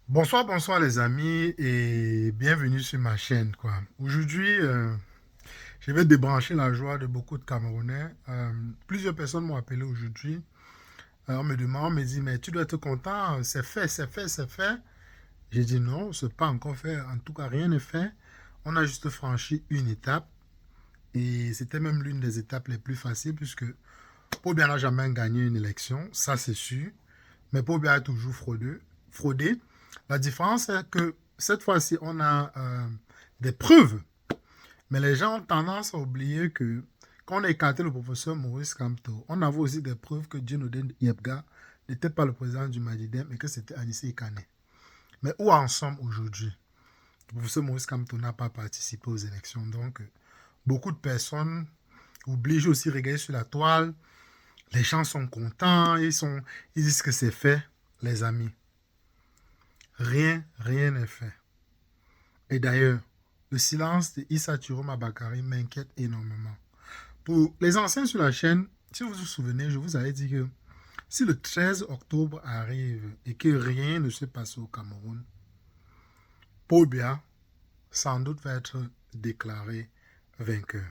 Bonsoir, bonsoir les amis et bienvenue sur ma chaîne. Aujourd'hui, je vais débrancher la joie de beaucoup de Camerounais. Plusieurs personnes m'ont appelé aujourd'hui. On me demande, on me dit, mais tu dois être content, c'est fait, c'est fait, c'est fait. J'ai dit non, c'est pas encore fait. En tout cas, rien n'est fait. On a juste franchi une étape et c'était même l'une des étapes les plus faciles puisque Paul n'a jamais gagné une élection, ça c'est sûr. Mais Paul a toujours fraudé. La différence, c'est que cette fois-ci, on a des preuves. Mais les gens ont tendance à oublier que quand on a écarté le professeur Maurice Kamto, on avait aussi des preuves que Djinoden Yebga n'était pas le président du Madidem et que c'était Anissé Ikane. Mais où en sommes aujourd'hui? Le professeur Maurice Kamto n'a pas participé aux élections. Donc, beaucoup de personnes oublient aussi de regarder sur la toile. Les gens sont contents, ils disent que c'est fait, les amis. Rien n'est fait. Et d'ailleurs, le silence de Issa Chiroma Bakari m'inquiète énormément. Pour les anciens sur la chaîne, si vous vous souvenez, je vous avais dit que si le 13 octobre arrive et que rien ne se passe au Cameroun, Paul Biya, sans doute, va être déclaré vainqueur.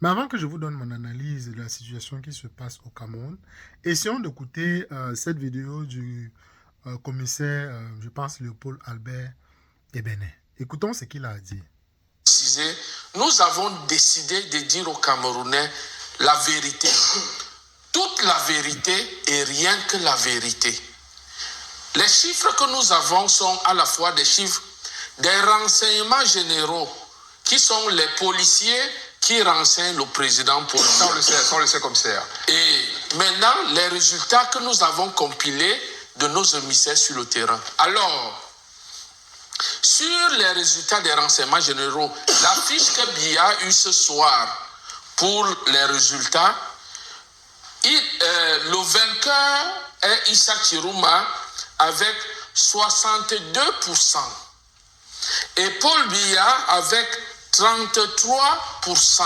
Mais avant que je vous donne mon analyse de la situation qui se passe au Cameroun, essayons d'écouter cette vidéo du commissaire, je pense, Léopold Albert Ebenet. Écoutons ce qu'il a dit. Nous avons décidé de dire aux Camerounais la vérité. Toute la vérité et rien que la vérité. Les chiffres que nous avons sont à la fois des chiffres des renseignements généraux qui sont les policiers qui renseignent le président pour ça, on le sait comme ça. Et maintenant, les résultats que nous avons compilés de nos émissaires sur le terrain. Alors, sur les résultats des renseignements généraux, la fiche que Biya a eue ce soir pour les résultats, le vainqueur est Issa Chiroma avec 62%. Et Paul Biya avec 33%.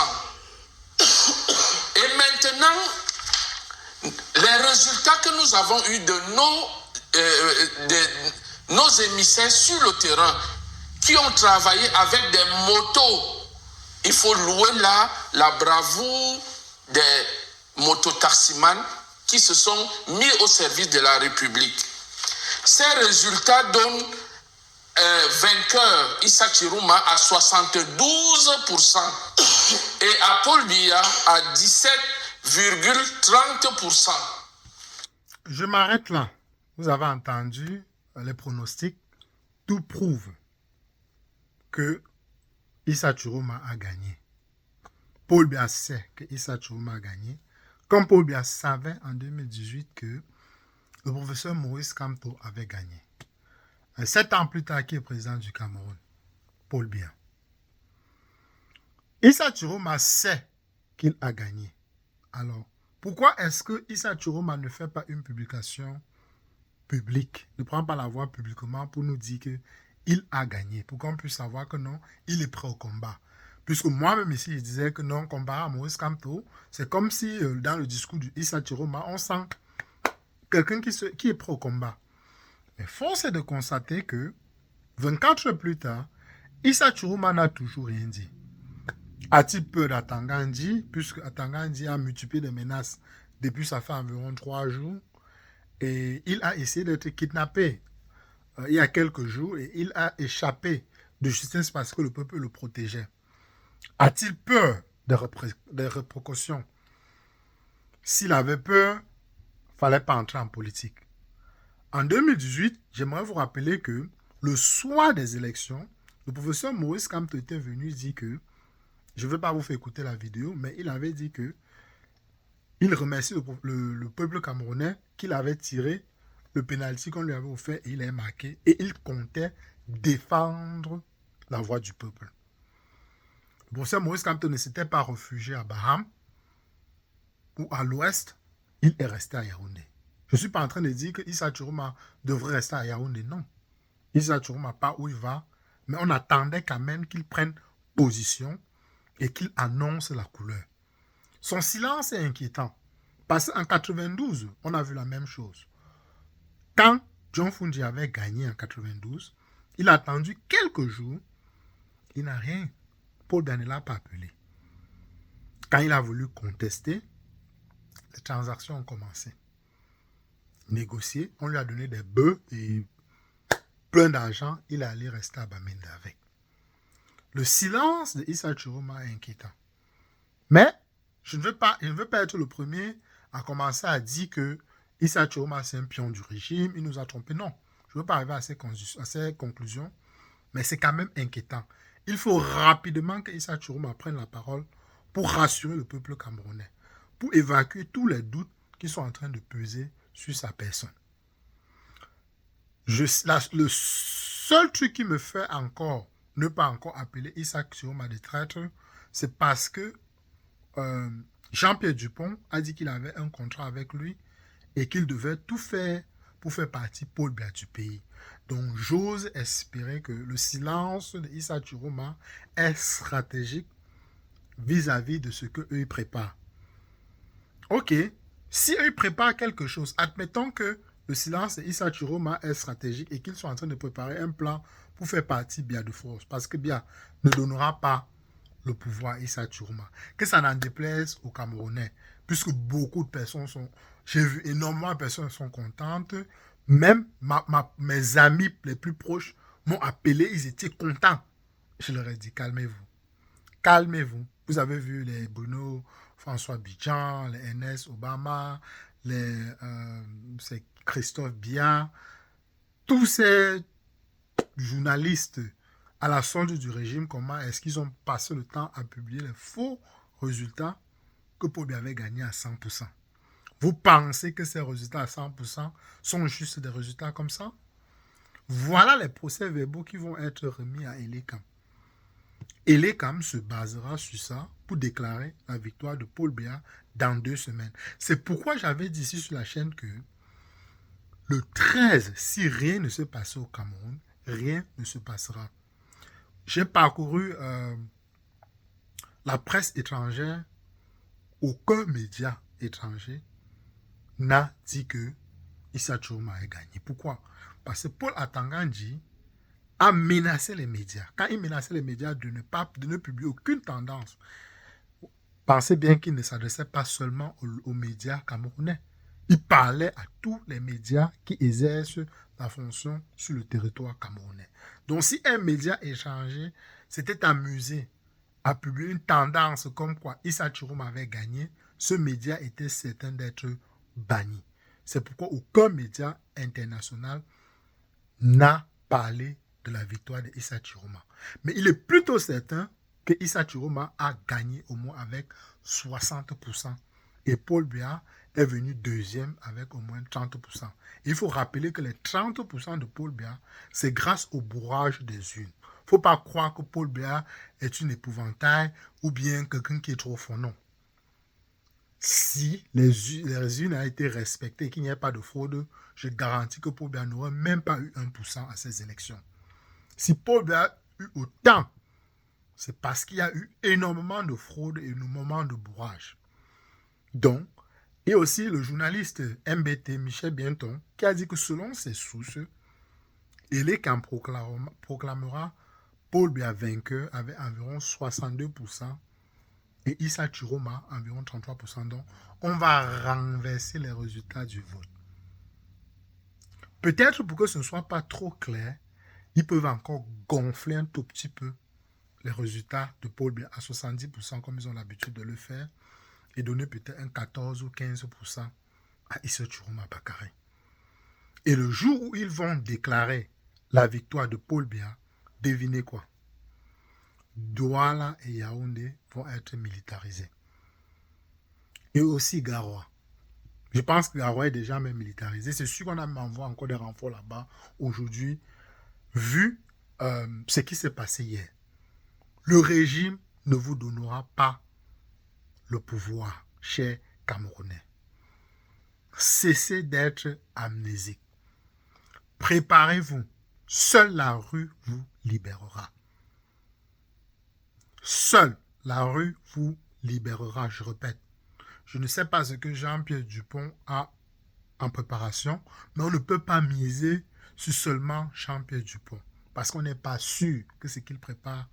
Et maintenant, les résultats que nous avons eus de nos émissaires sur le terrain, qui ont travaillé avec des motos, il faut louer là la bravoure des mototaximans qui se sont mis au service de la République. Ces résultats donnent vainqueur Issa Chiroma à 72% et à Paul Biya à 17,30%. Je m'arrête là. Vous avez entendu les pronostics. Tout prouve que Issa Chiroma a gagné. Paul Biya sait que Issa Chiroma a gagné. Comme Paul Biya savait en 2018 que le professeur Maurice Kamto avait gagné. 7 ans plus tard, qui est président du Cameroun? Paul Biya. Issa Chiroma sait qu'il a gagné. Alors, pourquoi est-ce que Issa Chiroma ne fait pas une publication publique, ne prend pas la voix publiquement pour nous dire qu'il a gagné, pour qu'on puisse savoir que non, il est prêt au combat? Puisque moi-même ici, je disais que non, combat à Maurice Kamto, c'est comme si dans le discours du Issa Chiroma, on sent quelqu'un qui est prêt au combat. Mais force est de constater que 24 heures plus tard, Issa Chiroma n'a toujours rien dit. A-t-il peur d'Atangandi, puisque Atangandi a multiplié les menaces depuis ça fait environ 3 jours, et il a essayé d'être kidnappé il y a quelques jours, et il a échappé de justice parce que le peuple le protégeait. A-t-il peur des répercussions? S'il avait peur, il ne fallait pas entrer en politique. En 2018, j'aimerais vous rappeler que le soir des élections, le professeur Maurice Kamto était venu dire que, je ne vais pas vous faire écouter la vidéo, mais il avait dit que il remercie le peuple camerounais qu'il avait tiré le pénalty qu'on lui avait offert et il a marqué et il comptait défendre la voix du peuple. Le professeur Maurice Kamto ne s'était pas réfugié à Baham ou à l'ouest, il est resté à Yaoundé. Je ne suis pas en train de dire que Issa Chiroma devrait rester à Yaoundé, non. Issa Chiroma pas où il va, mais on attendait quand même qu'il prenne position et qu'il annonce la couleur. Son silence est inquiétant. Parce qu'en 92, on a vu la même chose. Quand John Fungi avait gagné en 92. Il a attendu quelques jours. Il n'a rien. Paul Biya ne l'a pas appelé. Quand il a voulu contester, les transactions ont commencé. Négocier, on lui a donné des bœufs et plein d'argent. Il est allé rester à Bamenda avec. Le silence de Issa Chiroma est inquiétant. Mais je ne veux pas être le premier à commencer à dire que Issa Chiroma c'est un pion du régime, il nous a trompés. Non, je ne veux pas arriver à ces conclusions, mais c'est quand même inquiétant. Il faut rapidement que Issa Chiroma prenne la parole pour rassurer le peuple camerounais, pour évacuer tous les doutes qui sont en train de peser sur sa personne. Le seul truc qui me fait encore ne pas encore appeler Issa Chiroma de traître, c'est parce que Jean-Pierre Dupont a dit qu'il avait un contrat avec lui et qu'il devait tout faire pour faire partie Paul Biya du pays. Donc j'ose espérer que le silence de Issa Chiroma est stratégique vis-à-vis de ce qu'eux ils préparent. Ok, si eux ils préparent quelque chose, admettons que le silence de Issa Chiroma est stratégique et qu'ils sont en train de préparer un plan pour faire partie Biya de force, parce que Biya ne donnera pas le pouvoir à Issa Chiroma. Que ça n'en déplaise aux Camerounais, puisque beaucoup de personnes sont... J'ai vu énormément de personnes sont contentes. Même mes amis les plus proches m'ont appelé, ils étaient contents. Je leur ai dit, calmez-vous. Calmez-vous. Vous avez vu les Bruno, François Bidjan, les NS Obama, c'est Christophe Biya, tous ces journalistes à la solde du régime, comment est-ce qu'ils ont passé le temps à publier les faux résultats que Paul Biya avait gagnés à 100%. Vous pensez que ces résultats à 100% sont juste des résultats comme ça? Voilà les procès-verbaux qui vont être remis à Elekam. Elekam se basera sur ça pour déclarer la victoire de Paul Biya dans 2 semaines. C'est pourquoi j'avais dit ici sur la chaîne que le 13, si rien ne se passe au Cameroun, rien ne se passera. J'ai parcouru la presse étrangère. Aucun média étranger n'a dit que Issa Chiroma a gagné. Pourquoi? Parce que Paul Atangandji a menacé les médias. Quand il menaçait les médias de ne publier aucune tendance, pensez bien qu'il ne s'adressait pas seulement aux médias camerounais. Il parlait à tous les médias qui exercent la fonction sur le territoire camerounais. Donc si un média étranger s'était amusé à publier une tendance comme quoi Issa Chiroma avait gagné, ce média était certain d'être banni. C'est pourquoi aucun média international n'a parlé de la victoire de Issa Chiroma. Mais il est plutôt certain que Issa Chiroma a gagné au moins avec 60%. Et Paul Biya est venu deuxième avec au moins 30%. Il faut rappeler que les 30% de Paul Biya, c'est grâce au bourrage des urnes. Il ne faut pas croire que Paul Biya est une épouvantail ou bien quelqu'un qui est trop fort. Non. Si les urnes ont été respectées et qu'il n'y a pas de fraude, je garantis que Paul Biya n'aurait même pas eu 1% à ces élections. Si Paul Biya a eu autant, c'est parce qu'il y a eu énormément de fraude et énormément de bourrage. Donc, et aussi le journaliste MBT Michel Bienton qui a dit que selon ses sources, Elekam proclamera Paul Biya vainqueur avec environ 62% et Issa Chiroma environ 33%. Donc, on va renverser les résultats du vote. Peut-être pour que ce ne soit pas trop clair, ils peuvent encore gonfler un tout petit peu les résultats de Paul Biya à 70% comme ils ont l'habitude de le faire et donner peut-être un 14 ou 15% à Issa Chiroma Bakary. Et le jour où ils vont déclarer la victoire de Paul Biya, devinez quoi? Douala et Yaoundé vont être militarisés. Et aussi Garoua. Je pense que Garoua est déjà même militarisé. C'est sûr qu'on a envoyé encore des renforts là-bas aujourd'hui, vu ce qui s'est passé hier. Le régime ne vous donnera pas le pouvoir, chers Camerounais. Cessez d'être amnésiques. Préparez-vous. Seule la rue vous libérera. Seule la rue vous libérera, je répète. Je ne sais pas ce que Jean-Pierre Dupont a en préparation, mais on ne peut pas miser sur seulement Jean-Pierre Dupont. Parce qu'on n'est pas sûr que ce qu'il prépare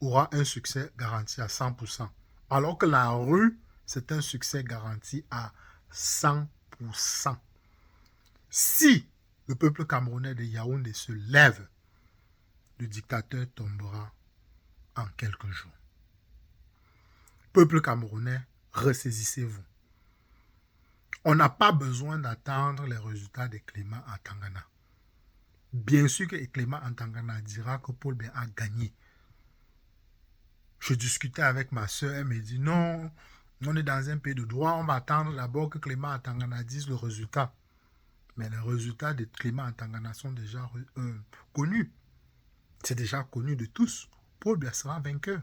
aura un succès garanti à 100%. Alors que la rue, c'est un succès garanti à 100%. Si le peuple camerounais de Yaoundé se lève, le dictateur tombera en quelques jours. Peuple camerounais, ressaisissez-vous. On n'a pas besoin d'attendre les résultats des Clément en Tangana. Bien sûr que Clément en Tangana dira que Paul Biya a gagné. Je discutais avec ma soeur, elle me dit non, on est dans un pays de droit, on va attendre d'abord que Clément en Tangana dise le résultat. Mais les résultats de Clément en Tangana sont déjà connus. C'est déjà connu de tous. Paul Biya sera vainqueur.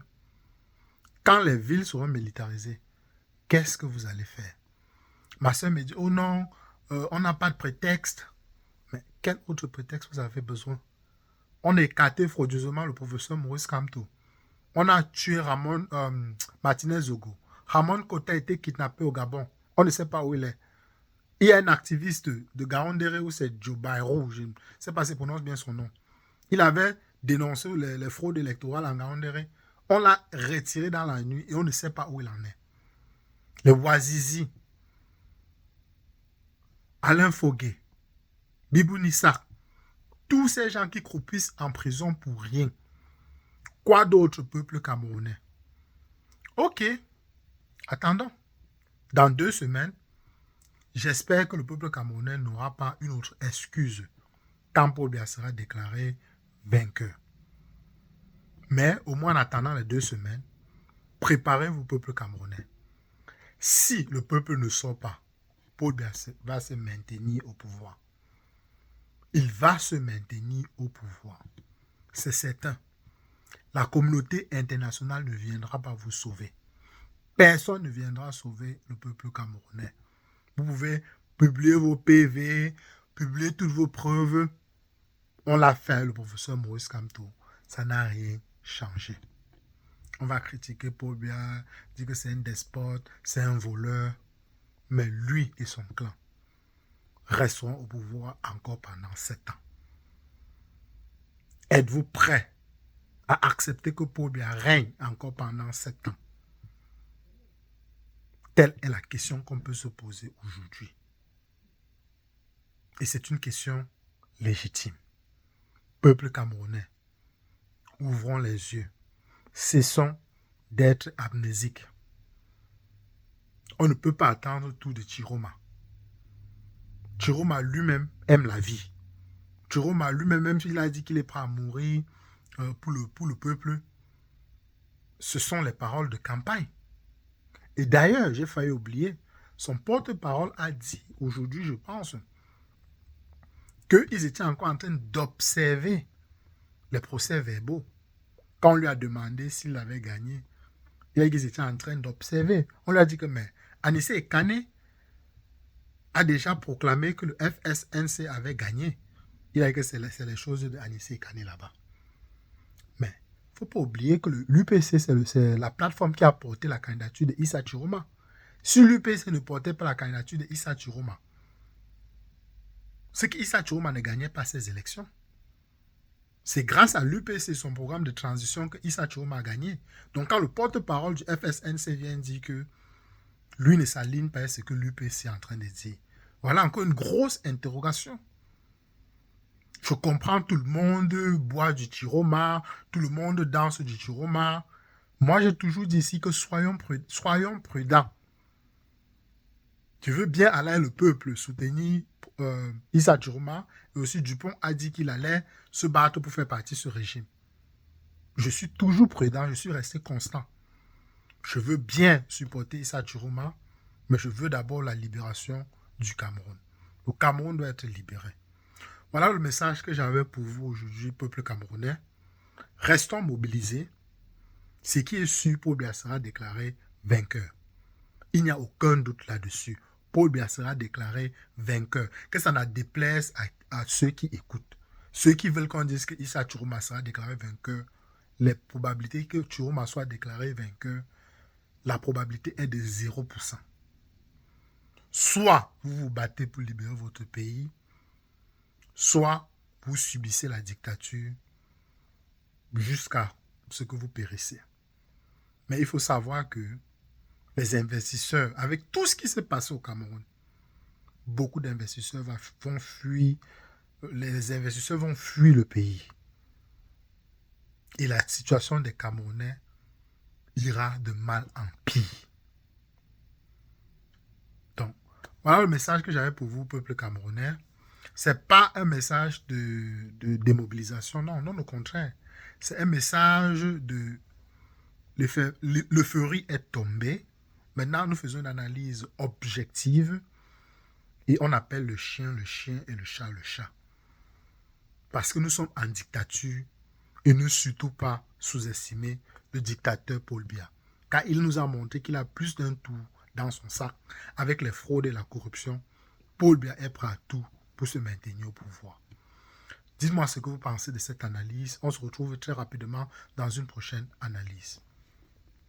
Quand les villes seront militarisées, qu'est-ce que vous allez faire? Ma soeur me dit, oh non, on n'a pas de prétexte. Mais quel autre prétexte vous avez besoin? On a écarté frauduleusement le professeur Maurice Kamto. On a tué Ramon Martinez Zogo. Ramon Kota a été kidnappé au Gabon. On ne sait pas où il est. Il y a un activiste de Gaoundéré où c'est Joe Bayrou. Je ne sais pas si je prononce bien son nom. Il avait dénoncé les fraudes électorales en Gaoundéré. On l'a retiré dans la nuit et on ne sait pas où il en est. Les Ouazizi, Alain Foguet, Bibou Nissak, tous ces gens qui croupissent en prison pour rien. Quoi d'autre, peuple camerounais? Ok, attendons. Dans 2 semaines, j'espère que le peuple camerounais n'aura pas une autre excuse quand Paul Biya sera déclaré vainqueur. Mais au moins en attendant les 2 semaines, préparez-vous, peuple camerounais. Si le peuple ne sort pas, Paul Biya va se maintenir au pouvoir. Il va se maintenir au pouvoir. C'est certain. La communauté internationale ne viendra pas vous sauver. Personne ne viendra sauver le peuple camerounais. Vous pouvez publier vos PV, publier toutes vos preuves. On l'a fait, le professeur Maurice Kamto. Ça n'a rien changé. On va critiquer Paul Biya, dire que c'est un despote, c'est un voleur. Mais lui et son clan resteront au pouvoir encore pendant 7 ans. Êtes-vous prêts à accepter que Paul Biya règne encore pendant 7 ans? Telle est la question qu'on peut se poser aujourd'hui. Et c'est une question légitime. Peuple camerounais, ouvrons les yeux. Cessons d'être amnésiques. On ne peut pas attendre tout de Chiroma. Chiroma lui-même aime la vie. Chiroma lui-même, même s'il a dit qu'il est prêt à mourir pour le peuple, ce sont les paroles de campagne. Et d'ailleurs, j'ai failli oublier, son porte-parole a dit aujourd'hui, je pense, qu'ils étaient encore en train d'observer les procès-verbaux. Quand on lui a demandé s'il avait gagné, il a dit qu'ils étaient en train d'observer. On lui a dit que, mais Anissé Kane a déjà proclamé que le FSNC avait gagné. Il a dit que c'est les choses de Anissé Kane là-bas. Mais il ne faut pas oublier que l'UPC, c'est la plateforme qui a porté la candidature de Issa Chiroma. Si l'UPC ne portait pas la candidature de Issa Chiroma, c'est qu'Issa Chiroma ne gagnait pas ces élections. C'est grâce à l'UPC, son programme de transition, que Issa Chiroma a gagné. Donc quand le porte-parole du FSNC vient dire que lui ne s'aligne pas à ce que l'UPC est en train de dire, voilà encore une grosse interrogation. Je comprends, tout le monde boit du Chiroma, tout le monde danse du Chiroma. Moi, j'ai toujours dit ici que soyons prudents. Tu veux bien aller le peuple soutenir Issa Chiroma, et aussi Dupont a dit qu'il allait se battre pour faire partie de ce régime. Je suis toujours prudent, je suis resté constant. Je veux bien supporter Issa Chiroma, mais je veux d'abord la libération du Cameroun. Le Cameroun doit être libéré. Voilà le message que j'avais pour vous aujourd'hui, peuple camerounais. Restons mobilisés. Ce qui est sûr, Paul Biya sera déclaré vainqueur. Il n'y a aucun doute là-dessus. Paul Biya sera déclaré vainqueur. Que ça ne déplaise à ceux qui écoutent. Ceux qui veulent qu'on dise que Issa Chiroma sera déclaré vainqueur, les probabilités que Chiroma soit déclaré vainqueur, la probabilité est de 0%. Soit vous vous battez pour libérer votre pays, soit vous subissez la dictature jusqu'à ce que vous périssez. Mais il faut savoir que les investisseurs, avec tout ce qui s'est passé au Cameroun, beaucoup d'investisseurs vont fuir, les investisseurs vont fuir le pays. Et la situation des Camerounais ira de mal en pire. Donc, voilà le message que j'avais pour vous, peuple camerounais. Ce n'est pas un message de démobilisation, non, au contraire. C'est un message de l'euphorie est tombée. Maintenant, nous faisons une analyse objective et on appelle le chien et le chat. Parce que nous sommes en dictature et ne surtout pas sous-estimer le dictateur Paul Biya. Car il nous a montré qu'il a plus d'un tour dans son sac avec les fraudes et la corruption. Paul Biya est prêt à tout pour se maintenir au pouvoir. Dites-moi ce que vous pensez de cette analyse. On se retrouve très rapidement dans une prochaine analyse.